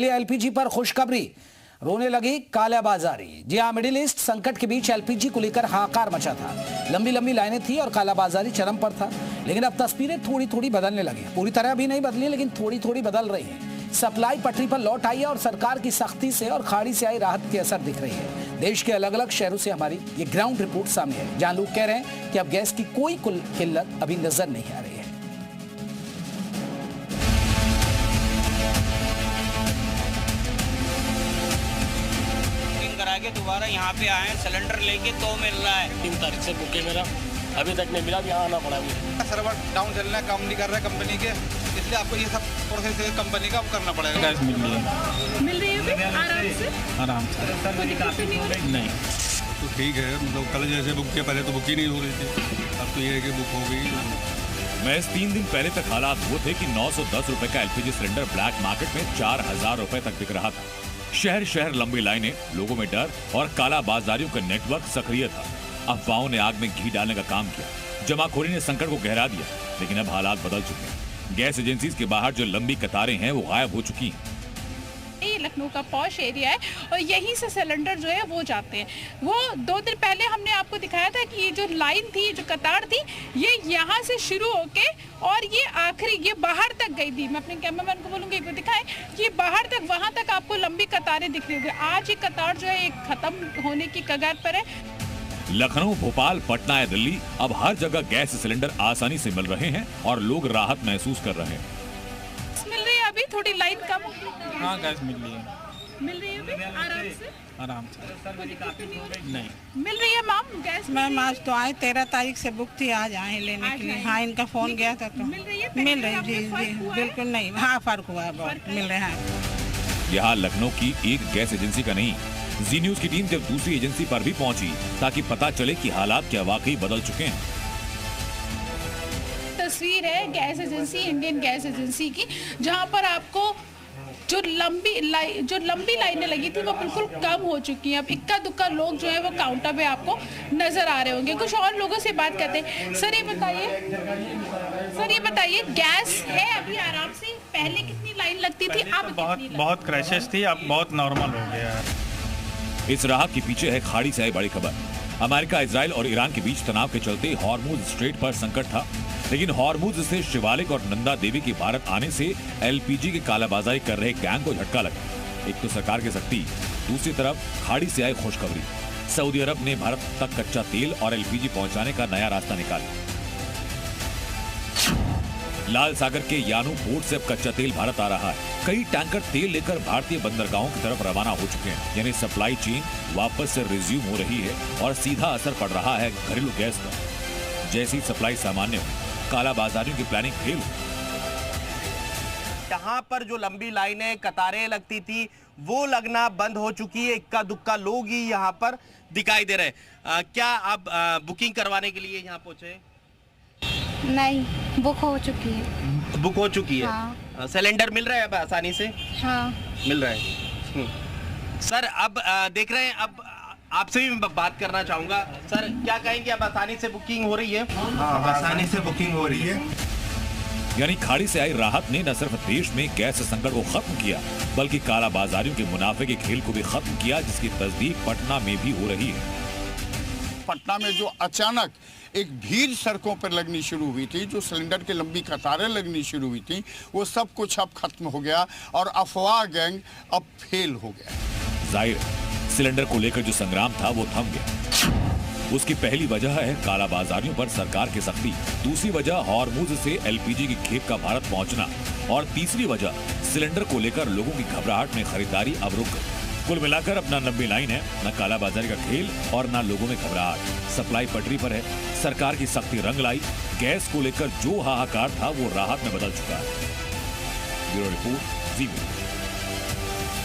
LPG पर खुशखबरी, रोने लगी कालाबाजारी। जी हाँ, मिडिल ईस्ट संकट के बीच एलपीजी को लेकर हाहाकार मचा था। लंबी लंबी लाइनें थी और कालाबाजारी चरम पर था। लेकिन अब तस्वीरें थोड़ी थोड़ी बदलने लगी। पूरी तरह भी नहीं बदली, लेकिन थोड़ी थोड़ी बदल रही है। सप्लाई पटरी पर लौट आई है और सरकार की सख्ती से और खाड़ी से आई राहत के असर दिख रही है। देश के अलग अलग शहरों से हमारी ये ग्राउंड रिपोर्ट सामने है, जहां लोग कह रहे हैं कि अब गैस की कोई किल्लत अभी नजर नहीं आ रही है। करा के दोबारा यहाँ पे आए, सिलेंडर लेके तो मिल रहा है। 3 तारीख से बुक है मेरा, अभी तक नहीं मिला, यहाँ आना पड़ा मुझे। सर्वर डाउन चल रहा है, काम नहीं कर रहा है कंपनी के, इसलिए आपको ये सब प्रोसेस कंपनी का करना पड़ेगा। गैस मिल रही है आराम से नहीं तो ठीक है, मतलब कल जैसे बुक किया, पहले तो बुक ही नहीं हो रही थी, अब तो ये है कि बुक हो गई। महज 3 दिन पहले तक हालात वो थे कि 910 रुपए का एलपीजी सिलेंडर ब्लैक मार्केट में 4000 रुपए तक बिक रहा था। शहर शहर लंबी लाइनें, लोगों में डर और कालाबाजारियों का नेटवर्क सक्रिय था। अफवाहों ने आग में घी डालने का काम किया, जमाखोरी ने संकट को गहरा दिया। लेकिन अब हालात बदल चुके हैं। गैस एजेंसीज के बाहर जो लंबी कतारें हैं वो गायब हो चुकी हैं। ये लखनऊ का पॉश एरिया है और यहीं से सिलेंडर जो है वो जाते हैं। वो 2 दिन पहले हमने आपको दिखाया था कि ये जो लाइन थी, जो कतार थी, ये यहाँ से शुरू होके और ये आखिरी ये बाहर तक गई थी। मैं अपने कैमरामैन को बोलूँगी एक बार दिखाएं, ये बाहर तक, वहाँ तक आपको लंबी कतारें दिख रही होगी। आज ये कतार जो है खत्म होने की कगार पर है। लखनऊ, भोपाल, पटना या दिल्ली, अब हर जगह गैस सिलेंडर आसानी से मिल रहे हैं और लोग राहत महसूस कर रहे हैं। मिल रही है अभी थोड़ी लाइन कम। हाँ, गैस मिल रही है आराम से नहीं मिल रही है मैम गैस। मैम आज तो आए, 13 तारीख से बुक थी, आज आए लेने के लिए। हाँ, इनका फोन गया था तो मिल रही है जी जी बिल्कुल नहीं। हाँ, फर्क हुआ है बहुत, मिल रहे हैं। यहाँ लखनऊ की एक गैस एजेंसी का नहीं, जी न्यूज की टीम जब दूसरी एजेंसी पर भी पहुंची ताकि पता चले कि हालात क्या वाकई बदल चुके हैं। तस्वीर है gas agency, Indian gas agency की, जहां पर आपको जो लंबी लाइनें लगी थी वो बिल्कुल कम हो चुकी हैं। अब इक्का दुक्का लोग जो है वो काउंटर पे आपको नजर आ रहे होंगे। कुछ और लोगों से बात करते हैं। सर ये बताइए गैस है अभी आराम से, पहले कितनी लाइन लगती थी? अब बहुत क्राइसिस थी, अब बहुत नॉर्मल हो गया है। इस राहत के पीछे है खाड़ी से आई बड़ी खबर। अमेरिका, इजराइल और ईरान के बीच तनाव के चलते हॉर्मुज स्ट्रेट पर संकट था। लेकिन हॉर्मुज से शिवालिक और नंदा देवी के भारत आने से एलपीजी की कालाबाजारी कर रहे गैंग को झटका लगा। एक तो सरकार की सख्ती, दूसरी तरफ खाड़ी से आई खुशखबरी। सऊदी अरब ने भारत तक कच्चा तेल और एलपीजी पहुंचाने का नया रास्ता निकाला। लाल सागर के यानू पोर्ट से अब कच्चा तेल भारत आ रहा है। कई टैंकर तेल लेकर भारतीय बंदरगाहों की तरफ रवाना हो चुके हैं। यानी सप्लाई चेन वापस से रिज्यूम हो रही है और सीधा असर पड़ रहा है घरेलू गैस पर। जैसी सप्लाई सामान्य हो, कालाबाजारियों की प्लानिंग फेल हो। यहाँ पर जो लंबी लाइनें, कतारें लगती थी, वो लगना बंद हो चुकी है। इक्का दुक्का लोग ही यहाँ पर दिखाई दे रहे हैं। क्या आप बुकिंग करवाने के लिए यहाँ पहुंचे? नहीं, बुक हो चुकी है। बुक हो चुकी है। हाँ। सिलेंडर मिल रहा है अब आसानी से? हाँ, मिल रहा है। सर अब देख रहे हैं, अब आपसे भी मैं बात करना चाहूंगा। सर क्या कहेंगे, अब आसानी से बुकिंग हो रही है? हाँ, आसानी से बुकिंग हो रही है। यानी खाड़ी से आई राहत ने न सिर्फ देश में गैस संकट को खत्म किया, बल्कि कालाबाजारियों के मुनाफे के खेल को भी खत्म किया, जिसकी तस्दीक पटना में भी हो रही है। पटना में जो अचानक एक भीड़ सड़कों पर लगनी शुरू हुई थी, जो सिलेंडर की लंबी कतारें लगनी शुरू हुई थी, वो सब कुछ अब खत्म हो गया और अफवाह गैंग अब फेल हो गया। जाहिर है, सिलेंडर को लेकर जो संग्राम था वो थम गया। उसकी पहली वजह है कालाबाजारियों पर सरकार की सख्ती, दूसरी वजह हॉर्मुज से एलपीजी की खेप का भारत पहुंचना और तीसरी वजह सिलेंडर को लेकर लोगों की घबराहट में खरीदारी अब रुक गई। कुल मिलाकर अब न लंबी लाइन है, न कालाबाजारी का खेल और न लोगों में घबराहट। सप्लाई पटरी पर है, सरकार की सख्ती रंग लाई। गैस को लेकर जो हाहाकार था वो राहत में बदल चुका है। ब्यूरो रिपोर्ट, जी न्यूज।